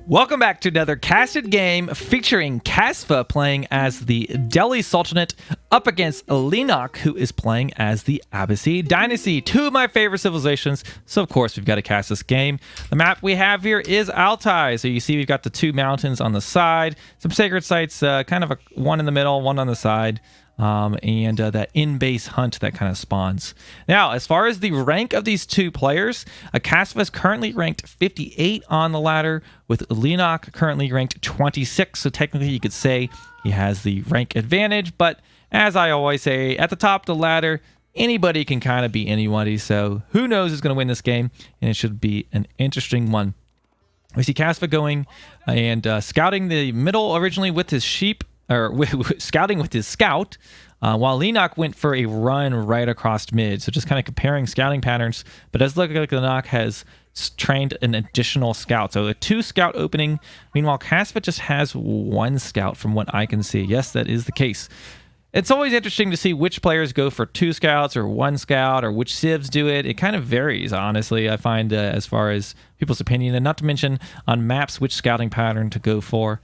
Welcome back to another casted game featuring Kasva playing as the Delhi Sultanate up against Leenock, who is playing as the Abbasid Dynasty. Two of my favorite civilizations, so of course we've got to cast this game. The map we have here is Altai, so you see we've got the two mountains on the side, some sacred sites, kind of one in the middle, one on the side. And that in-base hunt that kind of spawns. Now, as far as the rank of these two players, Kasva is currently ranked 58 on the ladder, with Leenock currently ranked 26. So technically, you could say he has the rank advantage. But as I always say, at the top of the ladder, anybody can kind of beat anybody. So who knows who's going to win this game? And it should be an interesting one. We see Kasva going and scouting the middle originally with his sheep. Scouting with his scout, while Leenock went for a run right across mid. So just kind of comparing scouting patterns. But it does look like Leenock has trained an additional scout. So a 2 scout opening. Meanwhile, Kasva just has 1 scout from what I can see. Yes, that is the case. It's always interesting to see which players go for 2 scouts or 1 scout, or which civs do it. It kind of varies, honestly, I find, as far as people's opinion. And not to mention on maps which scouting pattern to go for.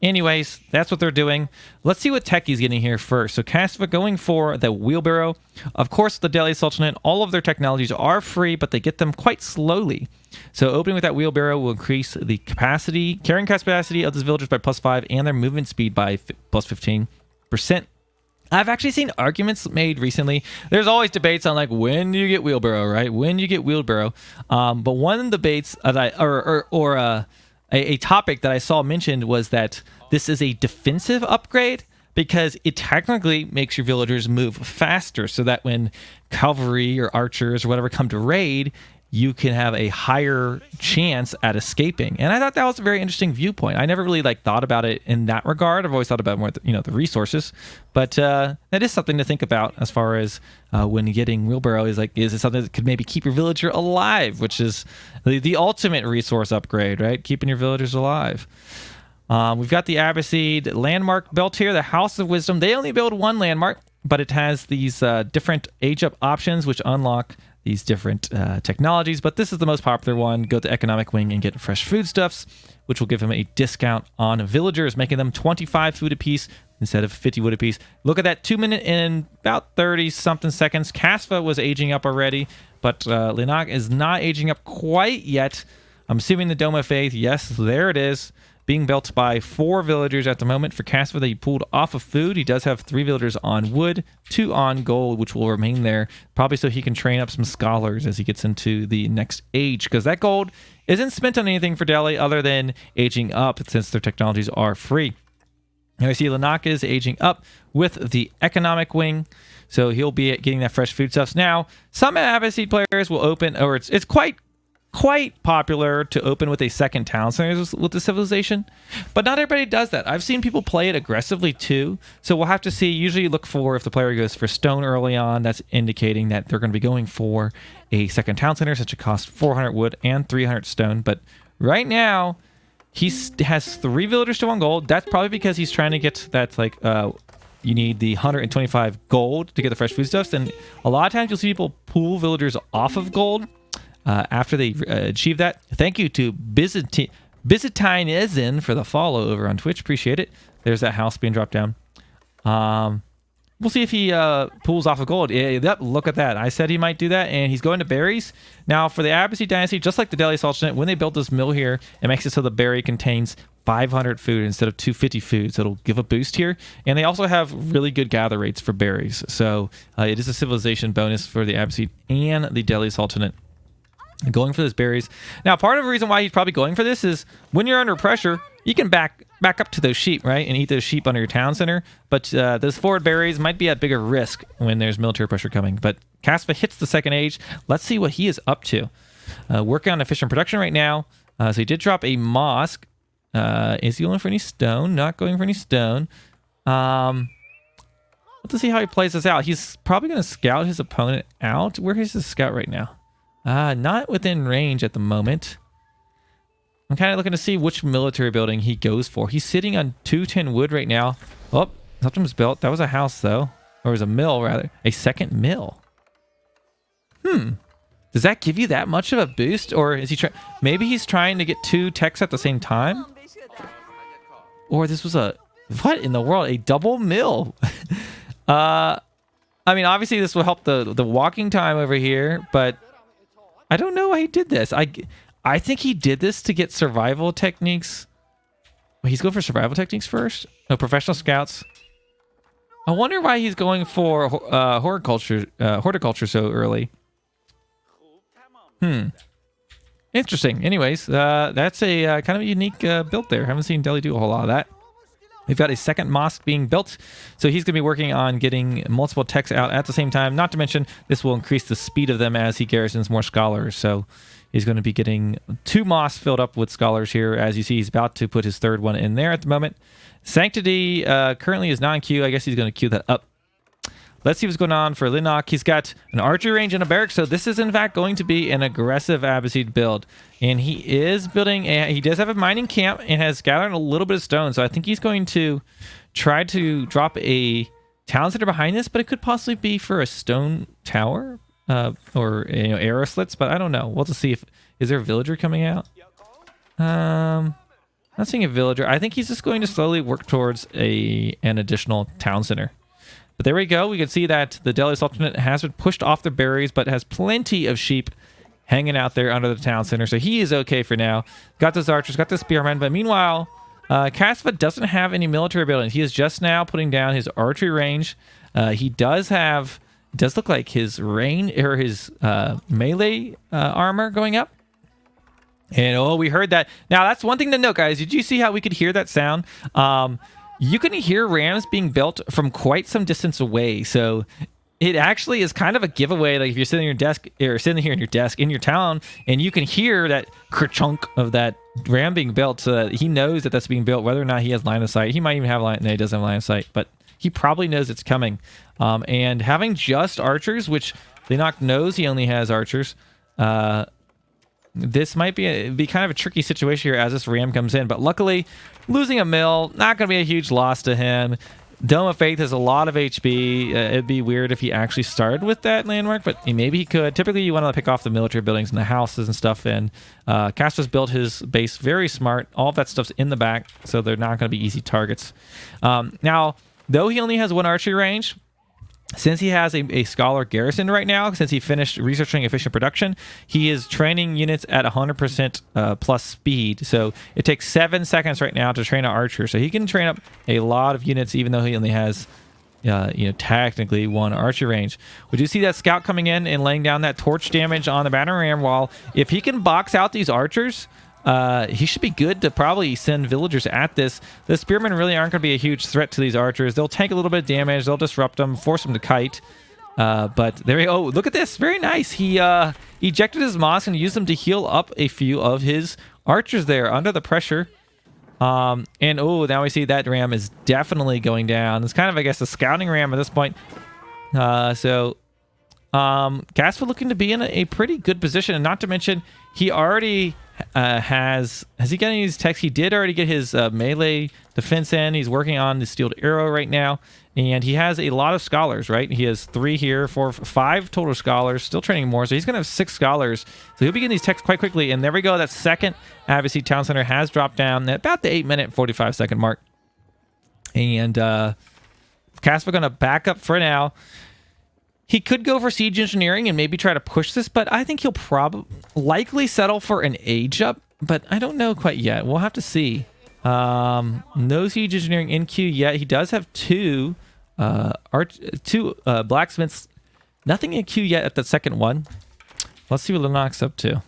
Anyways, that's what they're doing. Let's see what tech he's getting here first. So Kasva going for the wheelbarrow. Of course, the Delhi Sultanate, all of their technologies are free, but they get them quite slowly. So opening with that wheelbarrow will increase the carrying capacity of the villagers by +5 and their movement speed by +15%. I've actually seen arguments made recently. There's always debates on like when do you get wheelbarrow, right? When you get wheelbarrow. But one of the debates a topic that I saw mentioned was that this is a defensive upgrade because it technically makes your villagers move faster, so that when cavalry or archers or whatever come to raid, you can have a higher chance at escaping. And I thought that was a very interesting viewpoint. I never really thought about it in that regard. I've always thought about more the resources, but that is something to think about as far as when getting wheelbarrow is it something that could maybe keep your villager alive, which is the ultimate resource upgrade, right? Keeping your villagers alive. We've got the Abbasid Landmark built here, the House of Wisdom. They only build 1 landmark, but it has these different age-up options which unlock these different technologies, but this is the most popular one. Go to economic wing and get fresh foodstuffs, which will give them a discount on villagers, making them 25 food apiece instead of 50 wood apiece. Look at that, 2 minutes and about 30 something seconds. Kasva was aging up already, but Leenock is not aging up quite yet. I'm assuming the Dome of Faith, yes, there it is. Being built by 4 villagers at the moment. For Kasva, that he pulled off of food. He does have 3 villagers on wood, 2 on gold, which will remain there, probably so he can train up some scholars as he gets into the next age, because that gold isn't spent on anything for Delhi other than aging up, since their technologies are free. Now we see Leenock is aging up with the economic wing, so he'll be getting that fresh foodstuffs. Now, some Abbasid players will open, or it's quite popular to open with a second town center with the civilization, but not everybody does that. I've seen people play it aggressively too, so we'll have to see. Usually look for, if the player goes for stone early on, that's indicating that they're going to be going for a second town center, such a cost 400 wood and 300 stone. But right now he has 3 villagers to 1 gold. That's probably because he's trying to get that you need the 125 gold to get the fresh foodstuffs, and a lot of times you'll see people pull villagers off of gold after they achieve that. Thank you to Byzantinism for the follow over on Twitch. Appreciate it. There's that house being dropped down. We'll see if he pulls off of gold. Yep, look at that. I said he might do that, and he's going to berries. Now, for the Abbasid Dynasty, just like the Delhi Sultanate, when they built this mill here, it makes it so the berry contains 500 food instead of 250 food, so it'll give a boost here. And they also have really good gather rates for berries, so it is a civilization bonus for the Abbasid and the Delhi Sultanate. Going for those berries. Now, part of the reason why he's probably going for this is when you're under pressure, you can back up to those sheep, right? And eat those sheep under your town center. But those forward berries might be at bigger risk when there's military pressure coming. But Kasva hits the second age. Let's see what he is up to. Working on efficient production right now. So he did drop a mosque. Is he going for any stone? Not going for any stone. Let's see how he plays this out. He's probably going to scout his opponent out. Where is his scout right now? Not within range at the moment. I'm kind of looking to see which military building he goes for. He's sitting on 210 wood right now. Oh, something was built. That was a house, though. Or it was a mill, rather. A second mill. Does that give you that much of a boost? Or is he trying... Maybe he's trying to get 2 techs at the same time? Or this was a... What in the world? A double mill? I mean, obviously this will help the walking time over here, but I don't know why he did this. I think he did this to get survival techniques. Wait, he's going for survival techniques first? No, professional scouts. I wonder why he's going for horticulture so early. Interesting. Anyways, that's a kind of a unique build there. Haven't seen Delhi do a whole lot of that. We've got a second mosque being built, so he's going to be working on getting multiple techs out at the same time. Not to mention, this will increase the speed of them as he garrisons more scholars. So he's going to be getting 2 mosques filled up with scholars here. As you see, he's about to put his 3rd one in there at the moment. Sanctity currently is not in queue. I guess he's going to queue that up. Let's see what's going on for Leenock. He's got an archery range and a barracks, so this is in fact going to be an aggressive Abbasid build. And he is building he does have a mining camp and has gathered a little bit of stone, so I think he's going to try to drop a town center behind this, but it could possibly be for a stone tower or arrow slits, but I don't know. We'll just see if... Is there a villager coming out? Not seeing a villager. I think he's just going to slowly work towards an additional town center. But there we go. We can see that the Delhi Sultanate has been pushed off the berries, but has plenty of sheep hanging out there under the town center. So he is okay for now. Got those archers, got the spearmen. But meanwhile, Kasva doesn't have any military ability. He is just now putting down his archery range. He does have... It does look like his range or his melee armor going up. And we heard that. Now that's one thing to note, guys. Did you see how we could hear that sound? You can hear rams being built from quite some distance away. So it actually is kind of a giveaway. Like if you're sitting in your desk or sitting here in your desk in your town, and you can hear that kerchunk of that ram being built, so that he knows that that's being built, whether or not he has line of sight. He might even have line. No, he doesn't have line of sight, but he probably knows it's coming. And having just archers, which Leenock knows he only has archers, this might be kind of a tricky situation here as this ram comes in. But luckily, losing a mill, not going to be a huge loss to him. Dome of Faith has a lot of HP. It'd be weird if he actually started with that landmark, but maybe he could. Typically, you want to pick off the military buildings and the houses and stuff. And Kasva's built his base very smart. All of that stuff's in the back, so they're not going to be easy targets. Now, though he only has 1 archery range, since he has a scholar garrison right now, since he finished researching efficient production, he is training units at 100% plus speed. So it takes 7 seconds right now to train an archer. So he can train up a lot of units, even though he only has, technically 1 archer range. We do see that scout coming in and laying down that torch damage on the battering ram wall. If he can box out these archers, he should be good to probably send villagers at this. The spearmen really aren't going to be a huge threat to these archers. They'll take a little bit of damage. They'll disrupt them, force them to kite. But there we go. Oh, look at this. Very nice. He ejected his mosque and used them to heal up a few of his archers there under the pressure. And now we see that ram is definitely going down. It's kind of, I guess, a scouting ram at this point. Kasva looking to be in a pretty good position. And not to mention, he already... has he got any of these techs? He did already get his melee defense in. He's working on the steeled arrow right now, and he has a lot of scholars, right? He has 3 here, 4, 5 total scholars, still training more, so he's gonna have 6 scholars, so he'll be getting these techs quite quickly. And there we go, that second Abbasid town center has dropped down at about the 8-minute 45-second mark. And Kasva gonna back up for now. He could go for siege engineering and maybe try to push this, but I think he'll likely settle for an age up, but I don't know quite yet. We'll have to see. No siege engineering in queue yet. He does have 2 blacksmiths. Nothing in queue yet at the second one. Let's see what Leenock's up to.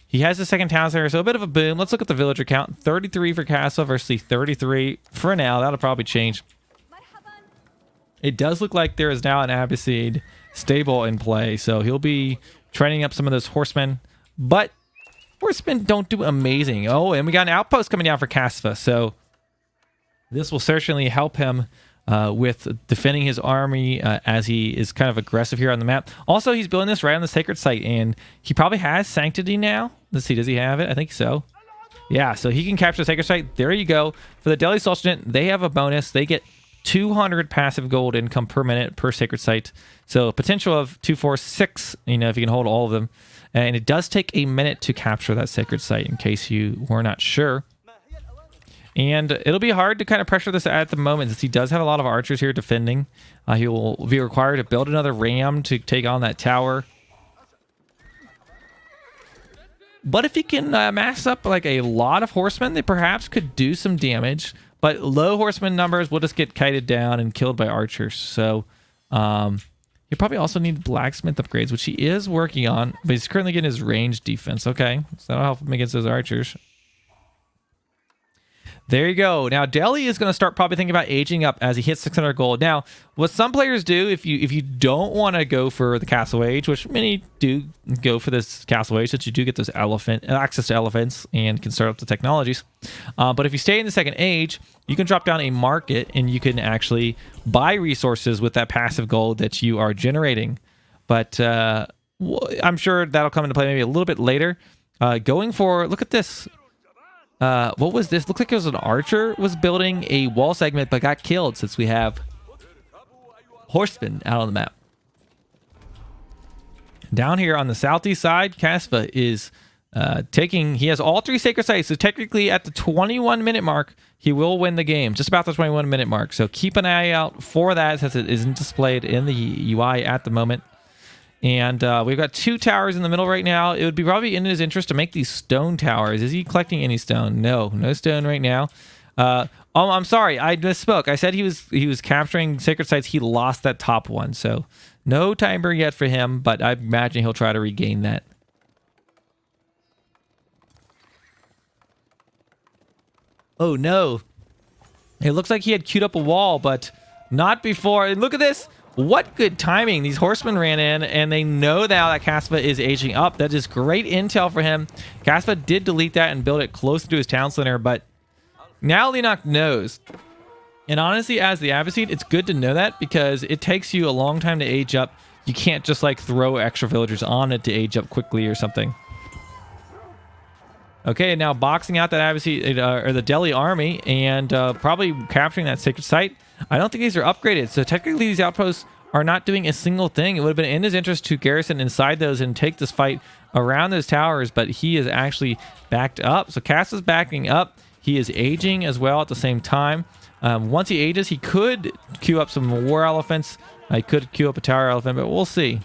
He has the second town center, so a bit of a boom. Let's look at the villager count. 33 for Kasva versus 33 for now. That'll probably change. It does look like there is now an Abbasid stable in play, so he'll be training up some of those horsemen. But horsemen don't do amazing. Oh, and we got an outpost coming down for Kasva, so this will certainly help him with defending his army as he is kind of aggressive here on the map. Also, he's building this right on the sacred site, and he probably has Sanctity now. Let's see, does he have it? I think so. Yeah, so he can capture the sacred site. There you go. For the Delhi Sultanate, they have a bonus. They get 200 passive gold income per minute per sacred site. So potential of 2, 4, 6, if you can hold all of them. And it does take a minute to capture that sacred site, in case you were not sure. And it'll be hard to kind of pressure this at the moment, since he does have a lot of archers here defending. He will be required to build another ram to take on that tower. But if he can mass up like a lot of horsemen, they perhaps could do some damage. But low horseman numbers will just get kited down and killed by archers. So he probably also need blacksmith upgrades, which he is working on. But he's currently getting his range defense. Okay, so that'll help him against those archers. There you go. Now, Delhi is going to start probably thinking about aging up as he hits 600 gold. Now, what some players do, if you don't want to go for the castle age, which many do go for this castle age, that you do get this access to elephants and can start up the technologies. But if you stay in the second age, you can drop down a market and you can actually buy resources with that passive gold that you are generating. But I'm sure that'll come into play maybe a little bit later. Going for, look at this. What was this? Looks like it was an archer was building a wall segment but got killed, since we have horsemen out on the map. Down here on the southeast side, Kasva is he has all 3 sacred sites, so technically at the 21-minute mark, he will win the game, just about the 21-minute mark. So keep an eye out for that, since it isn't displayed in the UI at the moment. And we've got 2 towers in the middle right now. It would be probably in his interest to make these stone towers. Is he collecting any stone? No stone right now. I'm sorry, I misspoke. I said he was capturing sacred sites. He lost that top one, so no timer yet for him. But I imagine he'll try to regain that. Oh no! It looks like he had queued up a wall, but not before. And look at this. What good timing. These horsemen ran in, and they know now that Kasva is aging up. That is great intel for him. Kasva did delete that and build it closer to his town center, but now Leenock knows. And honestly, as the Abbasid, it's good to know that, because it takes you a long time to age up. You can't just like throw extra villagers on it to age up quickly or something. Okay, now boxing out that Abbasid, or the Delhi army, and probably capturing that sacred site. I don't think these are upgraded, so technically these outposts are not doing a single thing. It would have been in his interest to garrison inside those and take this fight around those towers, but he is actually backed up. So Cass is backing up. He is aging as well at the same time. Once he ages, he could queue up some war elephants. He could queue up a tower elephant, but we'll see.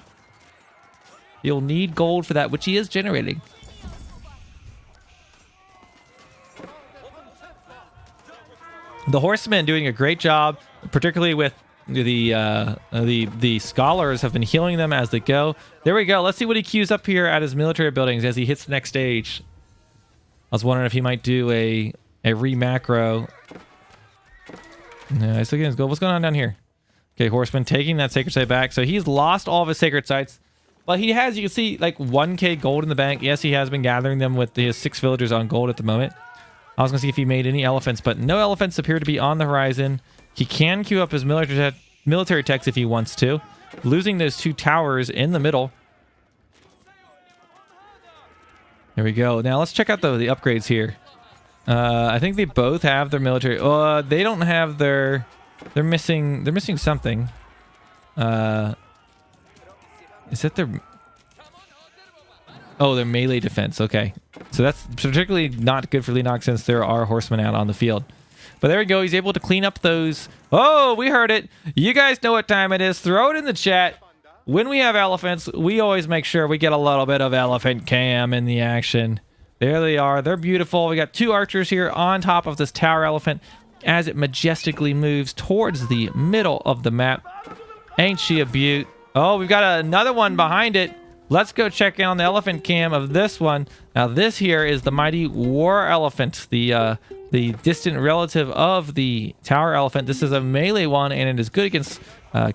He'll need gold for that, which he is generating. The horsemen doing a great job, particularly with the scholars have been healing them as they go. There we go. Let's see what he queues up here at his military buildings as he hits the next stage. I was wondering if he might do a re-macro. No, he's looking at his gold. What's going on down here? Okay, horseman taking that sacred site back. So he's lost all of his sacred sites. But he has, you can see, like 1k gold in the bank. Yes, he has been gathering them with his 6 villagers on gold at the moment. I was going to see if he made any elephants, but no elephants appear to be on the horizon. He can queue up his military techs if he wants to, losing those 2 towers in the middle. There we go. Now let's check out the upgrades here. I think they both have their military. They don't have their. They're missing something. Is that their? Oh, their melee defense. Okay. So that's particularly not good for Leenock, since there are horsemen out on the field. But there we go. He's able to clean up those. Oh, we heard it. You guys know what time it is. Throw it in the chat. When we have elephants, we always make sure we get a little bit of elephant cam in the action. There they are. They're beautiful. We got 2 archers here on top of this tower elephant as it majestically moves towards the middle of the map. Ain't she a beaut? Oh, we've got another one behind it. Let's go check in on the elephant cam of this one. Now, this here is the mighty war elephant, the distant relative of the tower elephant. This is a melee one, and it is good against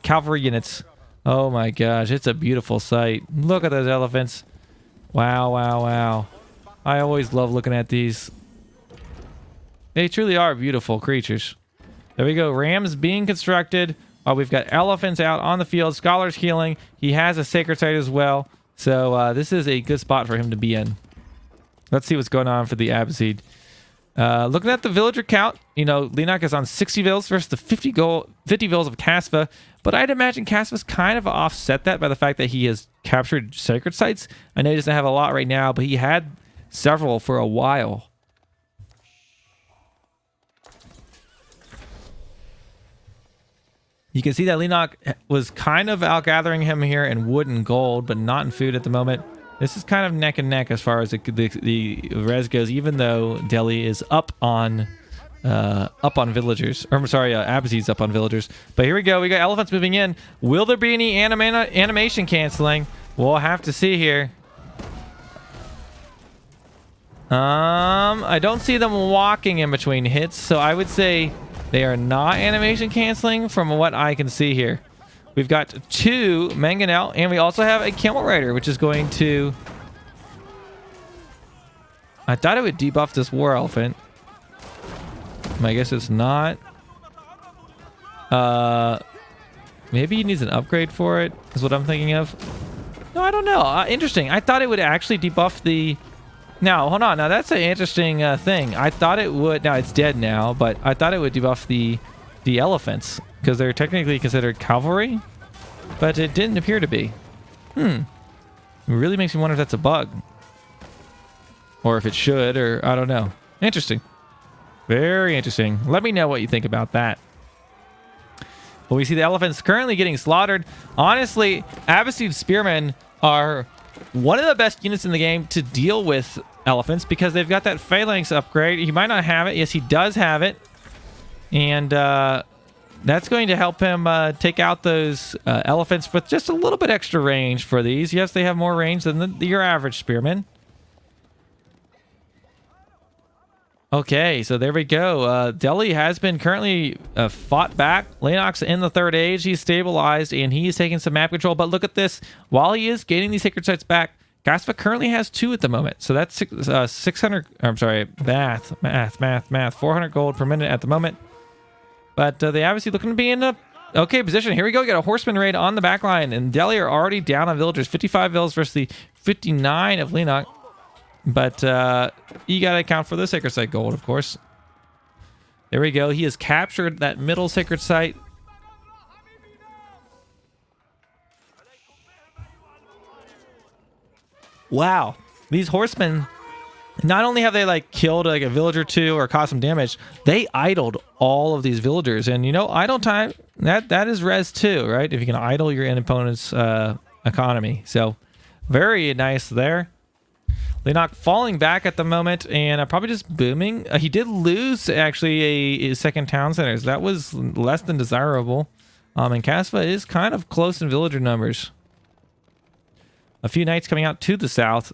cavalry units. Oh my gosh, it's a beautiful sight. Look at those elephants. Wow, wow, wow. I always love looking at these. They truly are beautiful creatures. There we go. Rams being constructed. We've got elephants out on the field. Scholars healing. He has a sacred site as well. So this is a good spot for him to be in. Let's see what's going on for the Abbasid. Looking at the villager count, you know, Leenock is on 60 villas versus the 50 villas of Kasva. But I'd imagine Kasva's kind of offset that by the fact that he has captured sacred sites. I know he doesn't have a lot right now, but he had several for a while. You can see that Leenock was kind of outgathering him here in wood and gold, but not in food at the moment. This is kind of neck and neck as far as the res goes, even though Delhi is up on villagers. Or I'm sorry, Abbasid's up on villagers. But here we go. We got elephants moving in. Will there be any animation canceling? We'll have to see here. I don't see them walking in between hits, so I would say they are not animation canceling from what I can see here. We've got 2 mangonel, and we also have a camel rider, which is going to... I thought it would debuff this war elephant. I guess it's not. Maybe he needs an upgrade for it, is what I'm thinking of. No, I don't know. Interesting. I thought it would actually debuff the... Now, hold on. Now, that's an interesting thing. I thought it would... Now, it's dead now, but I thought it would debuff the elephants, because they're technically considered cavalry, but it didn't appear to be. It really makes me wonder if that's a bug. Or if it should, or I don't know. Interesting. Very interesting. Let me know what you think about that. Well, we see the elephants currently getting slaughtered. Honestly, Abbasid spearmen are one of the best units in the game to deal with elephants because they've got that phalanx upgrade. He might not have it. Yes, he does have it. And that's going to help him take out those elephants with just a little bit extra range for these. Yes, they have more range than your average spearman. Okay, so there we go. Delhi has been currently fought back. Leenock's in the 3rd age. He's stabilized, and he's taking some map control. But look at this. While he is gaining these sacred sites back, Kasva currently has 2 at the moment. So that's 600... I'm sorry, math. 400 gold per minute at the moment. But they obviously looking to be in a okay position. Here we go. We got a horseman raid on the back line, and Delhi are already down on villagers. 55 villas versus the 59 of Leenock. But you got to account for the sacred site gold, of course. There we go. He has captured that middle sacred site. Wow. These horsemen, not only have they like killed like a village or 2 or caused some damage, they idled all of these villagers. And you know, idle time, that is res too, right? If you can idle your opponent's economy. So very nice there. Leenock falling back at the moment and probably just booming. He did lose actually a second town center. So that was less than desirable. And Kasva is kind of close in villager numbers. A few knights coming out to the south.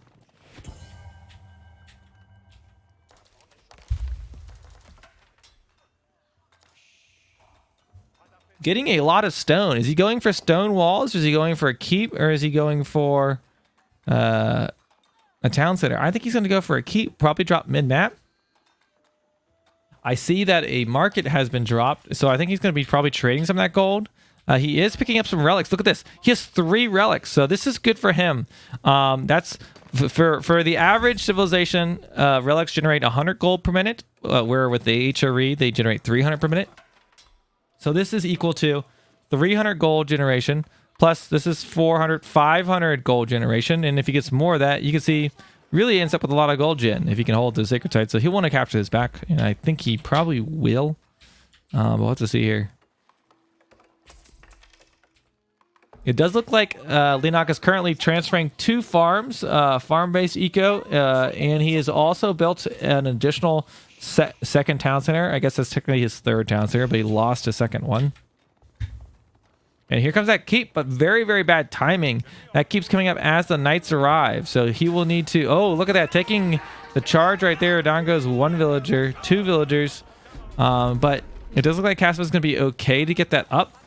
Getting a lot of stone. Is he going for stone walls? Is he going for a keep? Or is he going for... a town center? I think he's going to go for a keep. Probably drop mid-map. I see that a market has been dropped, so I think he's going to be probably trading some of that gold. He is picking up some relics. Look at this. He has 3 relics, so this is good for him. That's for the average civilization. Relics generate 100 gold per minute, where with the HRE they generate 300 per minute. So this is equal to 300 gold generation. Plus, this is 500 gold generation. And if he gets more of that, you can see really ends up with a lot of gold gen if he can hold the sacred site. So he'll want to capture this back. And I think he probably will. But we'll have to see here. It does look like Leenock is currently transferring 2 farms, farm-based eco. And he has also built an additional second town center. I guess that's technically his 3rd town center, but he lost a second one. And here comes that keep, but very, very bad timing. That keeps coming up as the knights arrive. So he will need to... Oh, look at that. Taking the charge right there. Down goes 1 villager, 2 villagers. But it does look like Kasva's going to be okay to get that up.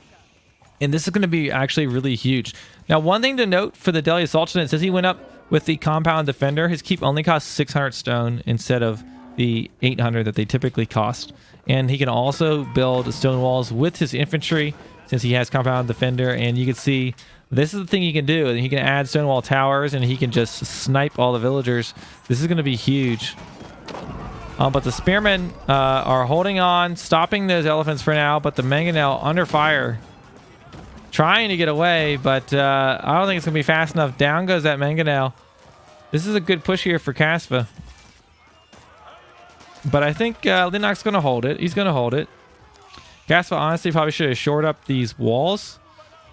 And this is going to be actually really huge. Now, one thing to note for the Delhi Sultanate, since he went up with the compound defender, his keep only costs 600 stone instead of the 800 that they typically cost. And he can also build stone walls with his infantry, since he has compound defender. And you can see this is the thing he can do. He can add stonewall towers and he can just snipe all the villagers. This is going to be huge. But the spearmen are holding on, stopping those elephants for now. But the mangonel under fire, trying to get away, but I don't think it's going to be fast enough. Down goes that mangonel. This is a good push here for Kasva. But I think Leenock's going to hold it. He's going to hold it. Kasva honestly probably should have shored up these walls,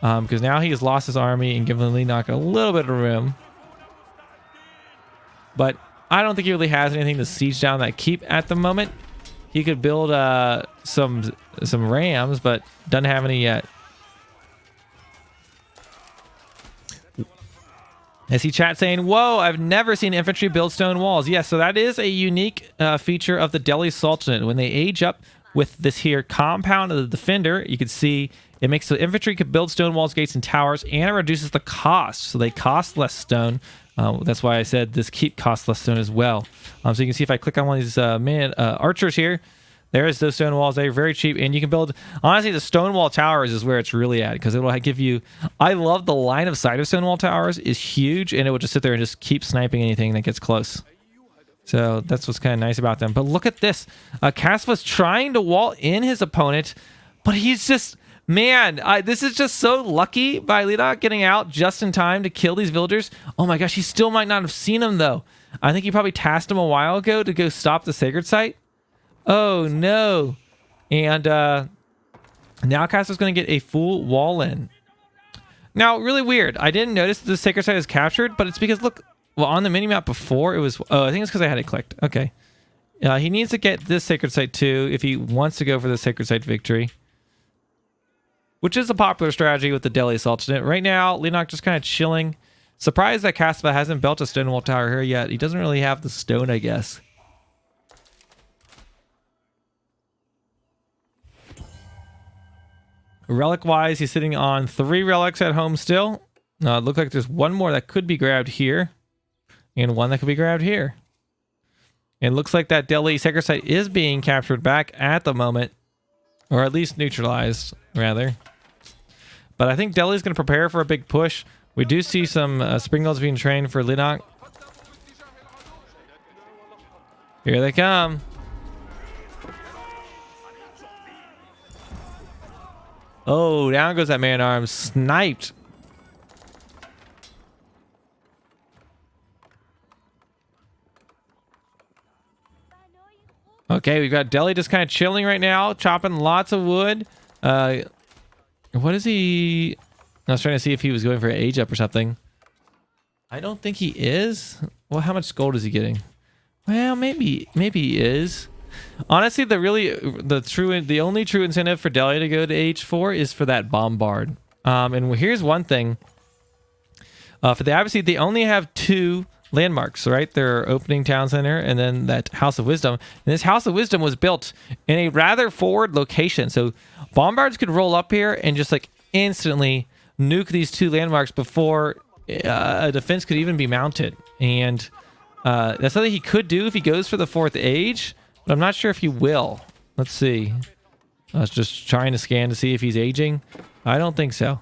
because now he has lost his army and given Leenock a little bit of room. But I don't think he really has anything to siege down that keep at the moment. He could build some rams, but doesn't have any yet. I see chat saying, whoa, I've never seen infantry build stone walls. Yes, so that is a unique feature of the Delhi Sultanate. When they age up with this here compound of the defender, you can see it makes the infantry could build stone walls, gates, and towers, and it reduces the cost. So they cost less stone. That's why I said this keep costs less stone as well. So you can see if I click on one of these archers here, there's those stone walls. They're very cheap, and you can build, honestly, the stone wall towers is where it's really at, because it will give you, I love the line of sight of stone wall towers is huge, and it will just sit there and just keep sniping anything that gets close. So that's what's kind of nice about them. But look at this. Kasva's trying to wall in his opponent, but he's just, man, this is just so lucky by Leenock getting out just in time to kill these villagers. Oh my gosh, he still might not have seen him, though. I think he probably tasked him a while ago to go stop the sacred site. Oh no. And now Kasva's going to get a full wall in. Now, really weird. I didn't notice the sacred site is captured, but it's because, look, well, on the minimap before, it was, oh, I think it's because I had it clicked. Okay. He needs to get this sacred site too if he wants to go for the sacred site victory, which is a popular strategy with the Delhi Sultanate. Right now, Leenock just kind of chilling. Surprised that Kasva hasn't built a stone wall tower here yet. He doesn't really have the stone, I guess. Relic-wise, he's sitting on 3 relics at home still. It looks like there's one more that could be grabbed here, and one that could be grabbed here. And it looks like that Delhi sacred site is being captured back at the moment, or at least neutralized, rather. But I think Delhi's going to prepare for a big push. We do see some springles being trained for Leenock. Here they come. Oh, down goes that man-at-arms. Sniped. Okay, we've got Delhi just kind of chilling right now, chopping lots of wood. What is he? I was trying to see if he was going for an age up or something. I don't think he is. Well, how much gold is he getting? Well, maybe he is. Honestly, the only true incentive for Delhi to go to H4 is for that bombard. And here's one thing. For the Abbasid, they only have 2 landmarks, right? Their opening town center and then that House of Wisdom. And this House of Wisdom was built in a rather forward location. So bombards could roll up here and just like instantly nuke these 2 landmarks before a defense could even be mounted. And that's something he could do if he goes for the 4th age. But I'm not sure if he will. Let's see. I was just trying to scan to see if he's aging. I don't think so.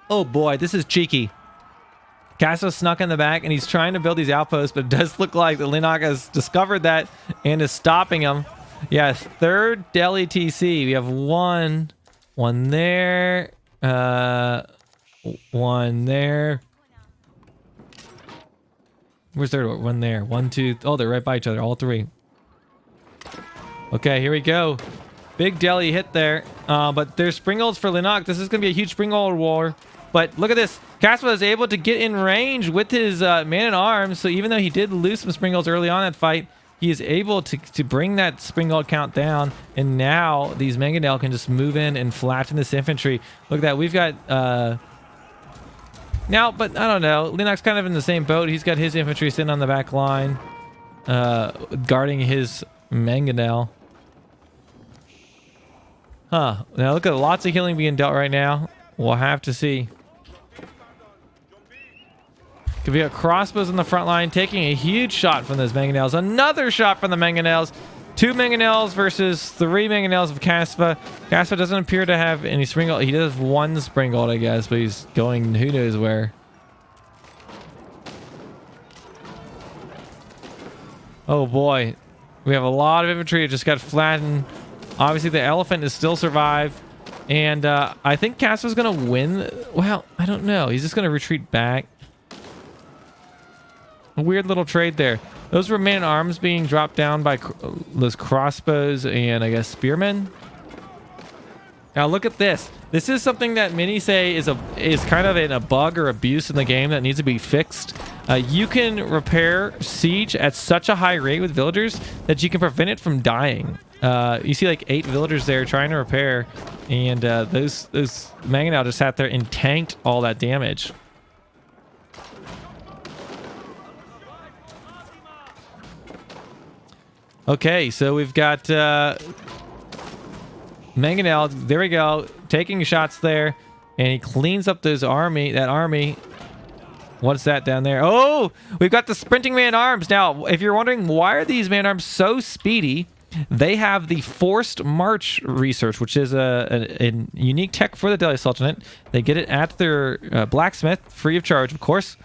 Oh boy, this is cheeky. Kasva snuck in the back and he's trying to build these outposts, but it does look like the Leenock has discovered that and is stopping him. Yeah, 3rd Delhi TC. We have one there, one there. Where's there? One there. 1, 2. Oh, they're right by each other. All 3. Okay, here we go. Big Delhi hit there. But there's springolds for Leenock. This is going to be a huge springold war. But look at this. Kasva is able to get in range with his man-at-arms. So even though he did lose some springolds early on in that fight, he is able to bring that springald count down. And now these mangonel can just move in and flatten this infantry. Look at that. We've got... now, but I don't know. Leenock's kind of in the same boat. He's got his infantry sitting on the back line, guarding his mangonel. Huh. Now look at lots of healing being dealt right now. We'll have to see. We got crossbows on the front line taking a huge shot from those mangonels. Another shot from the mangonels. 2 mangonels versus 3 mangonels of Kasva. Kasva doesn't appear to have any spring gold. He does have 1 spring gold, I guess, but he's going who knows where. Oh boy. We have a lot of infantry. It just got flattened. Obviously, the elephant is still survive. And I think Kasva's going to win. Well, I don't know. He's just going to retreat back. A weird little trade there. Those were man-at-arms being dropped down by those crossbows and, I guess, spearmen. Now, look at this. This is something that many say is kind of a bug or abuse in the game that needs to be fixed. You can repair siege at such a high rate with villagers that you can prevent it from dying. You see like 8 villagers there trying to repair, and those mangonel just sat there and tanked all that damage. Okay, so we've got mangonel. There we go, taking shots there, and he cleans up that army. What's that down there? Oh, we've got the sprinting man-at-arms. Now, if you're wondering why are these man-at-arms so speedy, they have the forced march research, which is a unique tech for the Delhi Sultanate. They get it at their blacksmith, free of charge, of course.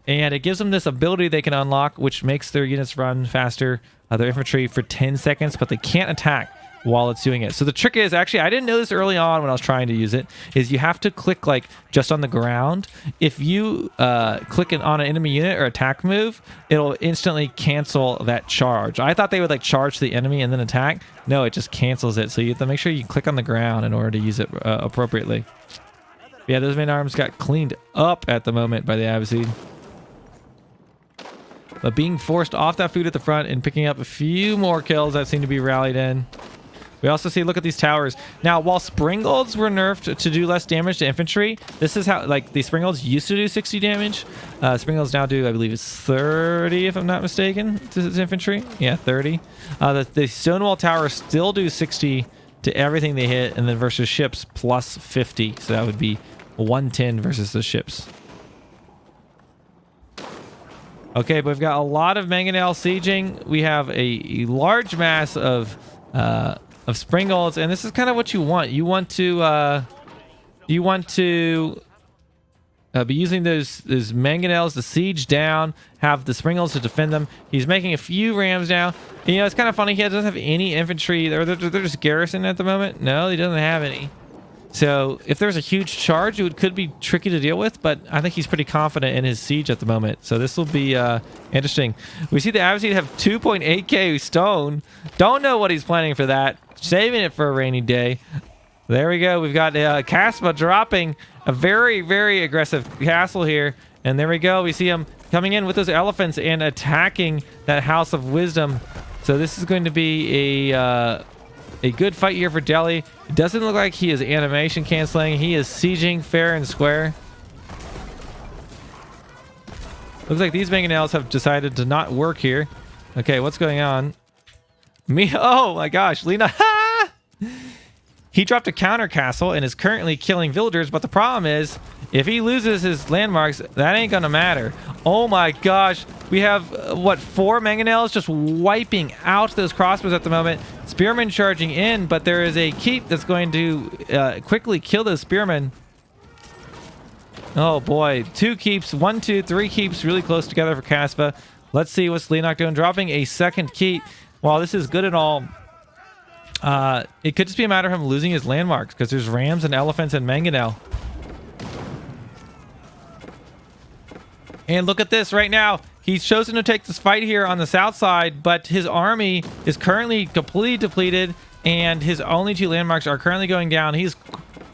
And it gives them this ability they can unlock, which makes their units run faster, their infantry for 10 seconds, but they can't attack while it's doing it. So the trick is, actually, I didn't know this early on when I was trying to use it, is you have to click like just on the ground. If you click on an enemy unit or attack move, it'll instantly cancel that charge. I thought they would like charge the enemy and then attack. No, it just cancels it. So you have to make sure you click on the ground in order to use it appropriately. Yeah, those man-at-arms got cleaned up at the moment by the Abbasid. But being forced off that food at the front and picking up a few more kills that seem to be rallied in. We also see, look at these towers. Now, while springalds were nerfed to do less damage to infantry, this is how, like, the springalds used to do 60 damage. Springalds now do, I believe it's 30, if I'm not mistaken, to infantry. Yeah, 30. The stonewall towers still do 60 to everything they hit, and then versus ships plus 50. So that would be 110 versus the ships. Okay, but we've got a lot of mangonel sieging. We have a large mass of springalds, and this is kind of what you want. You want to be using those mangonels to siege down, have the springalds to defend them. He's making a few rams now. And, you know, it's kind of funny. He doesn't have any infantry. They're just garrison at the moment. No, he doesn't have any. So if there's a huge charge, it could be tricky to deal with, but I think he's pretty confident in his siege at the moment. So this will be interesting. We see the Abbasid have 2.8k stone. Don't know what he's planning for that. Saving it for a rainy day. There we go. We've got Kasva dropping a very, very aggressive castle here. And there we go. We see him coming in with those elephants and attacking that House of Wisdom. So this is going to be a good fight here for Delhi. It doesn't look like he is animation canceling. He is sieging fair and square. Looks like these mangonels have decided to not work here. Okay, what's going on? Oh my gosh, Leenock. He dropped a counter castle and is currently killing villagers, but the problem is, if he loses his landmarks, that ain't gonna matter. Oh my gosh. We have, what, 4 mangonels just wiping out those crossbows at the moment. Spearmen charging in, but there is a keep that's going to quickly kill those spearmen. Oh boy. 2 keeps, 1, 2, 3 keeps really close together for Kasva. Let's see what's Leenock doing. Dropping a second keep. While this is good and all, it could just be a matter of him losing his landmarks because there's rams and elephants and mangonel. And look at this right now. He's chosen to take this fight here on the south side, but his army is currently completely depleted, and his only 2 landmarks are currently going down. He's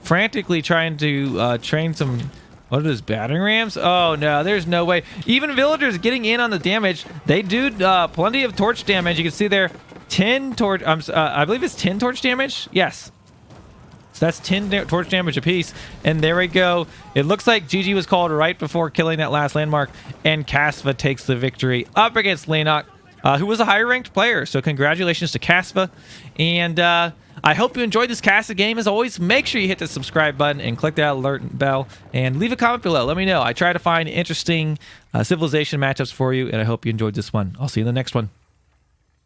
frantically trying to train some... What are those, battering rams? Oh no, there's no way. Even villagers getting in on the damage. They do plenty of torch damage. You can see there 10 torch... I believe it's 10 torch damage? Yes. So that's 10 torch damage apiece. And there we go. It looks like GG was called right before killing that last landmark. And Kasva takes the victory up against Leenock, who was a higher ranked player. So congratulations to Kasva. And I hope you enjoyed this Kasva game. As always, make sure you hit the subscribe button and click that alert bell. And leave a comment below. Let me know. I try to find interesting civilization matchups for you. And I hope you enjoyed this one. I'll see you in the next one.